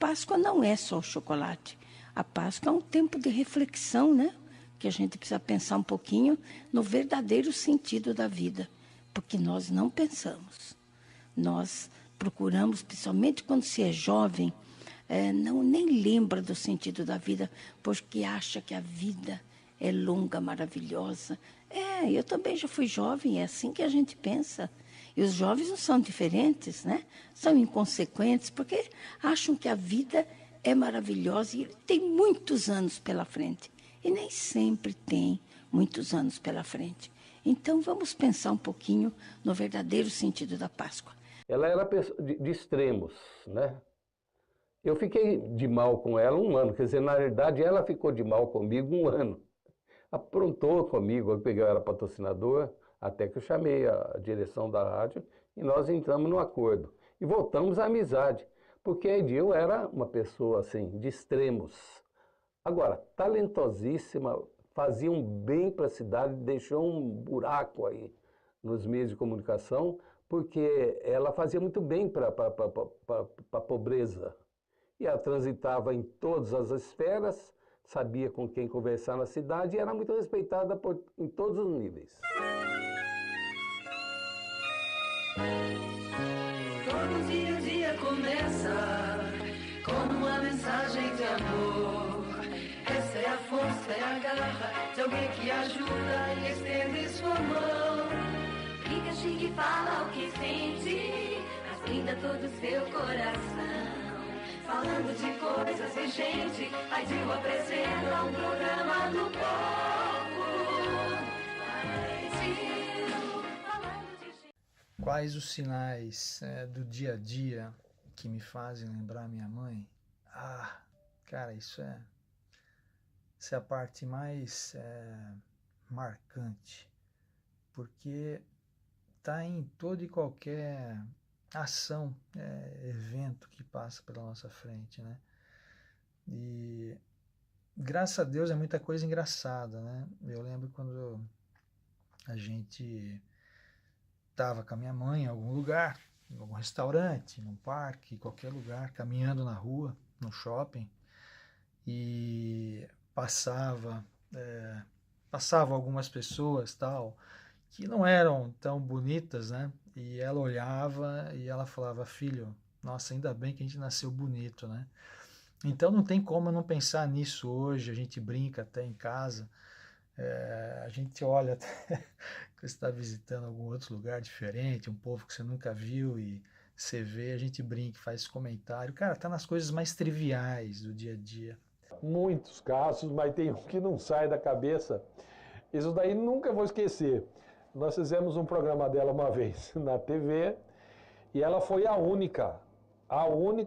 Páscoa não é só o chocolate. A Páscoa é um tempo de reflexão, né? Que a gente precisa pensar um pouquinho no verdadeiro sentido da vida. Porque nós não pensamos. Nós procuramos, principalmente quando se é jovem, nem lembra do sentido da vida, porque acha que a vida é longa, maravilhosa. Eu também já fui jovem, é assim que a gente pensa. E os jovens não são diferentes, né? São inconsequentes, porque acham que a vida é maravilhosa e tem muitos anos pela frente. E nem sempre tem muitos anos pela frente. Então, vamos pensar um pouquinho no verdadeiro sentido da Páscoa. Ela era de extremos, né? Eu fiquei de mal com ela 1 ano, quer dizer, na verdade, ela ficou de mal comigo 1 ano. Aprontou comigo, eu era patrocinador, até que eu chamei a direção da rádio e nós entramos no acordo. E voltamos à amizade, porque a Edil era uma pessoa assim, de extremos. Agora, talentosíssima, fazia um bem para a cidade, deixou um buraco aí nos meios de comunicação, porque ela fazia muito bem para a pobreza. E ela transitava em todas as esferas, sabia com quem conversar na cidade e era muito respeitada em todos os níveis. Todo dia começa com uma mensagem de amor. Essa é a força, é a garra de alguém que ajuda e estende sua mão. Liga, xinga e fala o que sente, mas brinda todo o seu coração. Falando de coisas e gente, a Edil apresenta um programa do povo. Falando de gente. Quais os sinais do dia a dia que me fazem lembrar minha mãe? Cara, isso é a parte mais marcante, porque está em toda e qualquer ação, evento que passa pela nossa frente, né? E graças a Deus é muita coisa engraçada, né? Eu lembro quando a gente estava com a minha mãe em algum lugar, em algum restaurante, num parque, qualquer lugar, caminhando na rua, no shopping, e passavam algumas pessoas, tal, que não eram tão bonitas, né? E ela olhava e ela falava: filho, nossa, ainda bem que a gente nasceu bonito, né? Então não tem como eu não pensar nisso hoje. A gente brinca até em casa, a gente olha até que você está visitando algum outro lugar diferente, um povo que você nunca viu, e você vê, a gente brinca, faz esse comentário. Cara, tá nas coisas mais triviais do dia a dia. Muitos casos, mas tem um que não sai da cabeça. Isso daí nunca vou esquecer. Nós fizemos um programa dela uma vez na TV e ela foi a única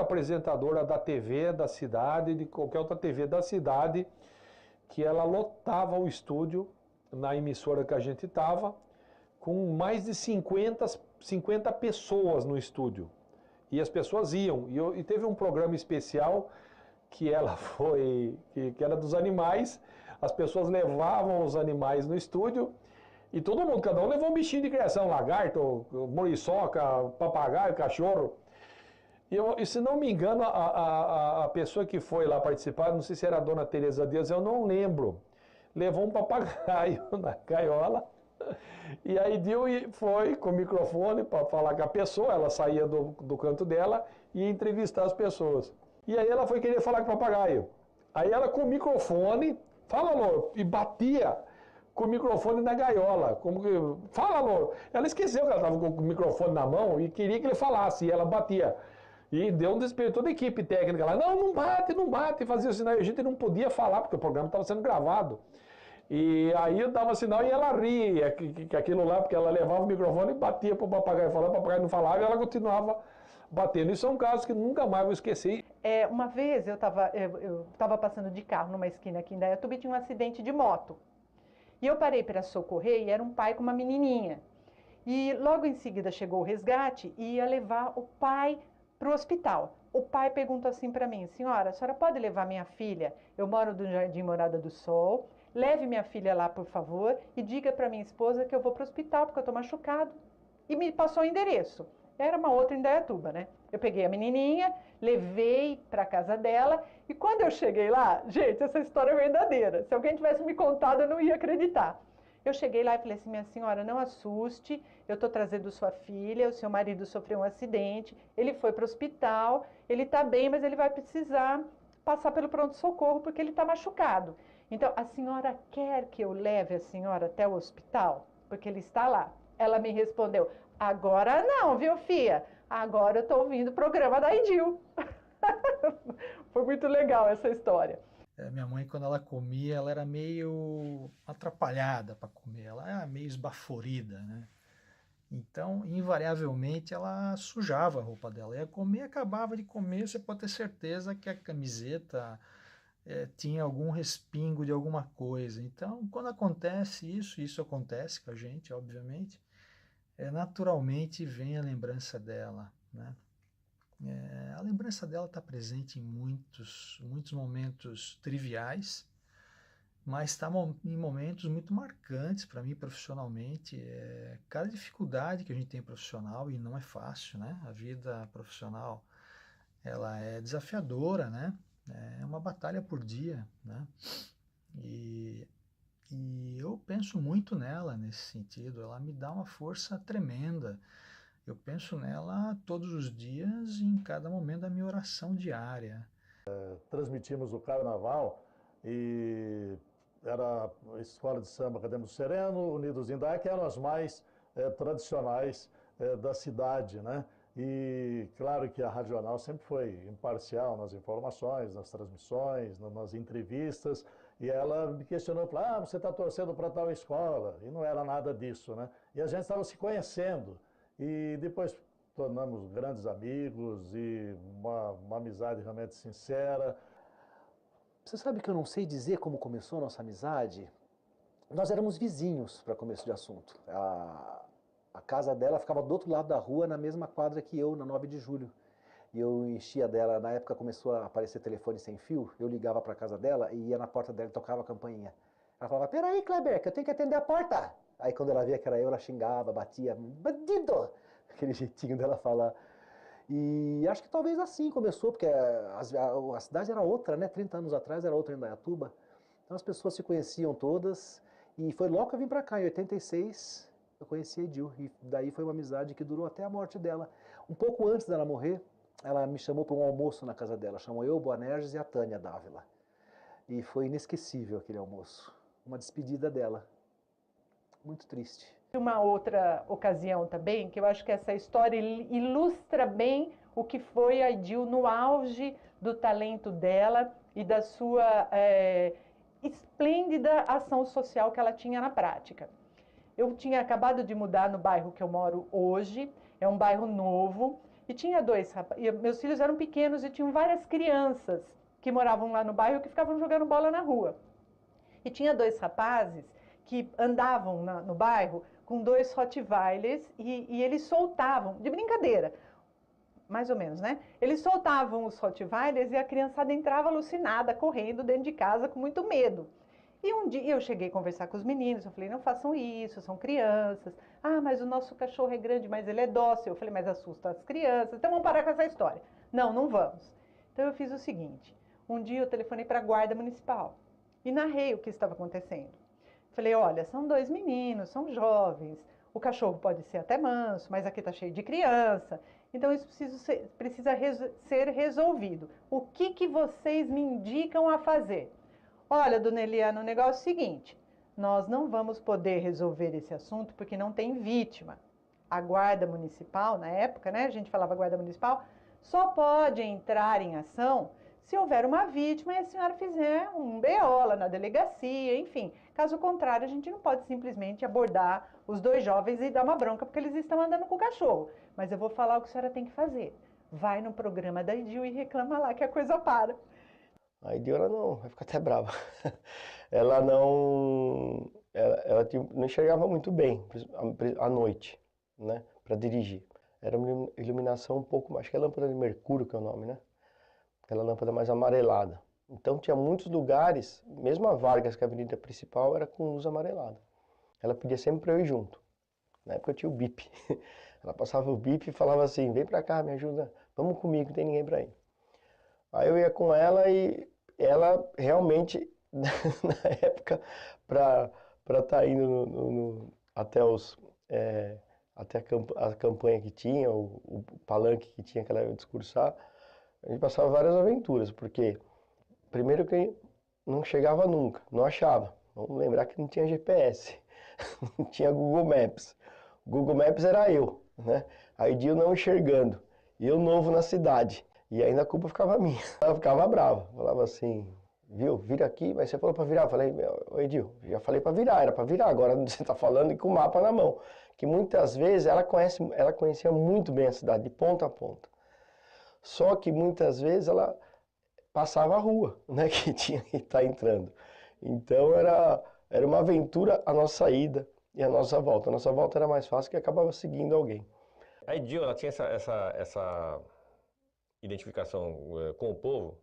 apresentadora da TV da cidade, de qualquer outra TV da cidade, que ela lotava o estúdio na emissora que a gente estava, com mais de 50 pessoas no estúdio. E as pessoas iam. E teve um programa especial que ela foi, que era dos animais. As pessoas levavam os animais no estúdio e todo mundo, cada um levou um bichinho de criação, lagarto, muriçoca, papagaio, cachorro. E se não me engano, a pessoa que foi lá participar, não sei se era a dona Tereza Dias, eu não lembro, levou um papagaio na gaiola. E aí foi com o microfone para falar com a pessoa, ela saía do canto dela e ia entrevistar as pessoas. E aí ela foi querer falar com o papagaio. Aí ela com o microfone, fala, Lô, e batia com o microfone na gaiola. Como que, fala, Lô. Ela esqueceu que ela estava com o microfone na mão e queria que ele falasse, e ela batia. E deu um desespero, toda a equipe técnica lá, não bate, fazia o sinal. E a gente não podia falar, porque o programa estava sendo gravado. E aí eu dava sinal e ela ria, que aquilo lá, porque ela levava o microfone e batia para o papagaio falar, o papagaio não falava e ela continuava batendo. Isso é um caso que nunca mais vou esquecer. Uma vez eu estava passando de carro numa esquina aqui em Indaiatuba e tinha um acidente de moto. E eu parei para socorrer e era um pai com uma menininha. E logo em seguida chegou o resgate e ia levar o pai para o hospital. O pai perguntou assim para mim: senhora, a senhora pode levar minha filha? Eu moro no Jardim Morada do Sol. Leve minha filha lá, por favor, e diga para minha esposa que eu vou para o hospital porque eu estou machucado. E me passou o endereço. Era uma outra Indaiatuba, né? Eu peguei a menininha, levei para casa dela e quando eu cheguei lá, gente, essa história é verdadeira. Se alguém tivesse me contado, eu não ia acreditar. Eu cheguei lá e falei assim, minha senhora, não assuste, eu estou trazendo sua filha, o seu marido sofreu um acidente, ele foi para o hospital, ele está bem, mas ele vai precisar passar pelo pronto-socorro porque ele está machucado. Então, a senhora quer que eu leve a senhora até o hospital? Porque ele está lá. Ela me respondeu, agora não, viu, filha? Agora eu estou ouvindo o programa da Idil. Foi muito legal essa história. Minha mãe, quando ela comia, ela era meio atrapalhada para comer, ela era meio esbaforida, né? Então, invariavelmente, ela sujava a roupa dela. Ia comer, acabava de comer, você pode ter certeza que a camiseta tinha algum respingo de alguma coisa. Então, quando acontece isso acontece com a gente, obviamente, naturalmente vem a lembrança dela, né? A lembrança dela está presente em muitos momentos triviais, mas está em momentos muito marcantes para mim profissionalmente. Cada dificuldade que a gente tem profissional, e não é fácil, né? A vida profissional, ela é desafiadora, né? É uma batalha por dia, né? E eu penso muito nela nesse sentido, ela me dá uma força tremenda. Eu penso nela todos os dias, em cada momento da minha oração diária. Transmitimos o carnaval e era a escola de samba Acadêmico Sereno, Unidos Indaiá, que eram as mais tradicionais da cidade, né? E claro que a Rádio Jornal sempre foi imparcial nas informações, nas transmissões, nas entrevistas, e ela me questionou, falou, você está torcendo para tal escola, e não era nada disso, né? E a gente estava se conhecendo, e depois tornamos grandes amigos e uma amizade realmente sincera. Você sabe que eu não sei dizer como começou a nossa amizade? Nós éramos vizinhos, para começo de assunto. A casa dela ficava do outro lado da rua, na mesma quadra que eu, na 9 de julho. E eu enchia dela, na época começou a aparecer telefone sem fio, eu ligava para a casa dela e ia na porta dela e tocava a campainha. Ela falava, peraí, Kleber, que eu tenho que atender a porta. Aí quando ela via que era eu, ela xingava, batia, bandido! Aquele jeitinho dela falar. E acho que talvez assim começou, porque a cidade era outra, né? 30 anos atrás era outra em Indaiatuba. Então as pessoas se conheciam todas. E foi logo que eu vim para cá, em 86, eu conheci a Idil. E daí foi uma amizade que durou até a morte dela. Um pouco antes dela morrer, ela me chamou para um almoço na casa dela. Chamou eu, Boanerges e a Tânia Dávila. E foi inesquecível aquele almoço. Uma despedida dela. Muito triste. Uma outra ocasião também, que eu acho que essa história ilustra bem o que foi a Idil no auge do talento dela e da sua esplêndida ação social que ela tinha na prática. Eu tinha acabado de mudar no bairro que eu moro hoje, é um bairro novo, e tinha dois rapazes, meus filhos eram pequenos e tinham várias crianças que moravam lá no bairro que ficavam jogando bola na rua. E tinha dois rapazes que andavam no bairro com dois Rottweilers e eles soltavam, de brincadeira, mais ou menos, né? Eles soltavam os Rottweilers e a criançada entrava alucinada, correndo dentro de casa com muito medo. E um dia eu cheguei a conversar com os meninos, eu falei, não façam isso, são crianças. Ah, mas o nosso cachorro é grande, mas ele é dócil. Eu falei, mas assusta as crianças, então vamos parar com essa história. Não, não vamos. Então eu fiz o seguinte, um dia eu telefonei para a guarda municipal e narrei o que estava acontecendo. Falei, olha, são dois meninos, são jovens, o cachorro pode ser até manso, mas aqui está cheio de criança, então isso precisa ser resolvido. O que vocês me indicam a fazer? Olha, dona Eliana, o negócio é o seguinte, nós não vamos poder resolver esse assunto porque não tem vítima. A guarda municipal, na época, né, a gente falava guarda municipal, só pode entrar em ação se houver uma vítima e a senhora fizer um BO lá na delegacia, enfim. Caso contrário, a gente não pode simplesmente abordar os dois jovens e dar uma bronca porque eles estão andando com o cachorro. Mas eu vou falar o que a senhora tem que fazer. Vai no programa da Idil e reclama lá que a coisa para. A Idil, ela não, vai ficar até brava. Ela não enxergava muito bem à noite, né, para dirigir. Era uma iluminação um pouco, acho que é lâmpada de mercúrio que é o nome, né? Aquela lâmpada mais amarelada. Então tinha muitos lugares, mesmo a Vargas, que é a avenida principal, era com luz amarelada. Ela pedia sempre para eu ir junto. Na época eu tinha o bip. Ela passava o bip e falava assim, vem pra cá, me ajuda, vamos comigo, não tem ninguém pra ir. Aí eu ia com ela e ela realmente, na época, para estar indo até a campanha que tinha, o palanque que tinha que ela ia discursar, a gente passava várias aventuras, porque primeiro que não chegava nunca, não achava. Vamos lembrar que não tinha GPS, não tinha Google Maps. O Google Maps era eu, né? A Edil não enxergando, e eu novo na cidade. E ainda a culpa ficava minha. Ela ficava brava, falava assim, viu, vira aqui, mas você falou pra virar. Eu falei, ô Edil, já falei pra virar, era pra virar, agora você tá falando e com o mapa na mão. Que muitas vezes ela conhecia muito bem a cidade, de ponta a ponta. Só que muitas vezes ela passava a rua, né, que tinha que estar entrando. Então era uma aventura a nossa ida e a nossa volta. A nossa volta era mais fácil que acabava seguindo alguém. A Edil, ela tinha essa identificação com o povo,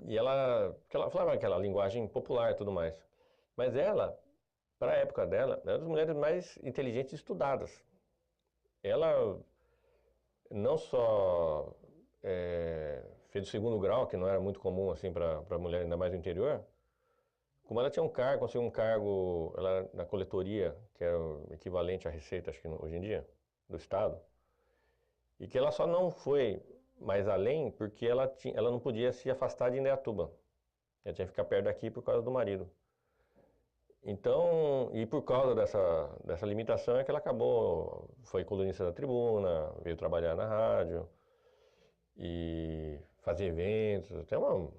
e porque ela falava aquela linguagem popular e tudo mais. Mas ela, para a época dela, era uma das mulheres mais inteligentes e estudadas. Ela não só fez o segundo grau, que não era muito comum assim para mulher, ainda mais no interior, como ela tinha conseguiu um cargo na coletoria, que é o equivalente à Receita, acho que hoje em dia, do Estado, e que ela só não foi mais além porque ela não podia se afastar de Indaiatuba. Ela tinha que ficar perto daqui por causa do marido. Então, e por causa dessa limitação é que ela foi colunista da Tribuna, veio trabalhar na rádio e fazer eventos, até um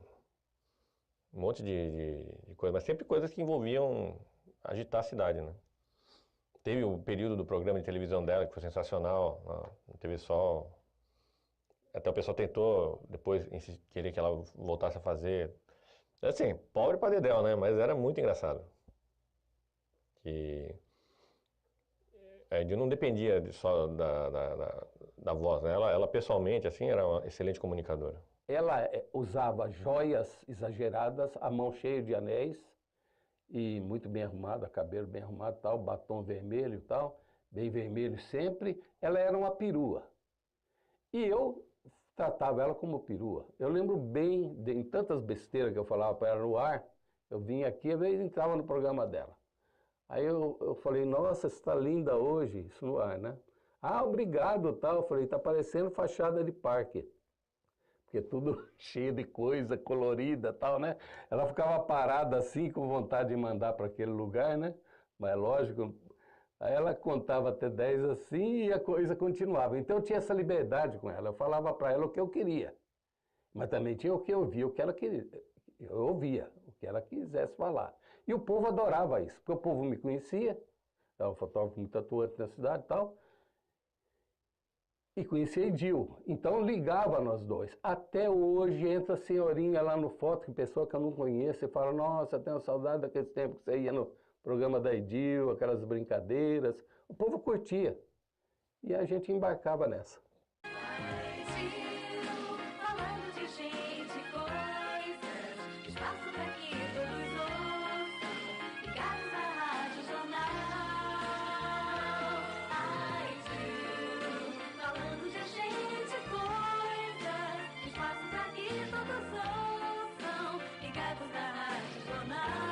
monte de coisas, mas sempre coisas que envolviam agitar a cidade, né? Teve o período do programa de televisão dela que foi sensacional, na TV Sol. Até o pessoal tentou depois querer que ela voltasse a fazer. Assim, pobre pra dedéu, né? Mas era muito engraçado. Que a Edil não dependia só da voz, né? Ela pessoalmente, assim, era uma excelente comunicadora. Ela usava joias exageradas, a mão cheia de anéis, e muito bem arrumada, cabelo bem arrumado, tal, batom vermelho e tal, bem vermelho sempre. Ela era uma perua. E eu tratava ela como perua. Eu lembro bem, em tantas besteiras que eu falava para ela no ar, eu vinha aqui, às vezes entrava no programa dela. Aí eu falei, nossa, você está linda hoje, isso no ar, né? Ah, obrigado, tal. Eu falei, tá parecendo fachada de parque. Porque tudo cheio de coisa, colorida, tal, né? Ela ficava parada assim, com vontade de mandar para aquele lugar, né? Mas lógico, aí ela contava até 10 assim e a coisa continuava. Então eu tinha essa liberdade com ela, eu falava para ela o que eu queria. Mas também tinha o que eu via, o que ela queria. Eu ouvia o que ela quisesse falar. E o povo adorava isso, porque o povo me conhecia, eu era um fotógrafo muito atuante na cidade e tal, e conhecia a Edil. Então ligava nós dois. Até hoje entra a senhorinha lá no foto, que pessoa que eu não conheço, e fala, nossa, tenho saudade daquele tempo que você ia no programa da Edil, aquelas brincadeiras. O povo curtia. E a gente embarcava nessa. Falando de gente, coisas, espaço pra que todos ouçam, ligados à Rádio Jornal. Falando de gente, coisas, espaço pra que todos ouçam, ligados à Rádio Jornal.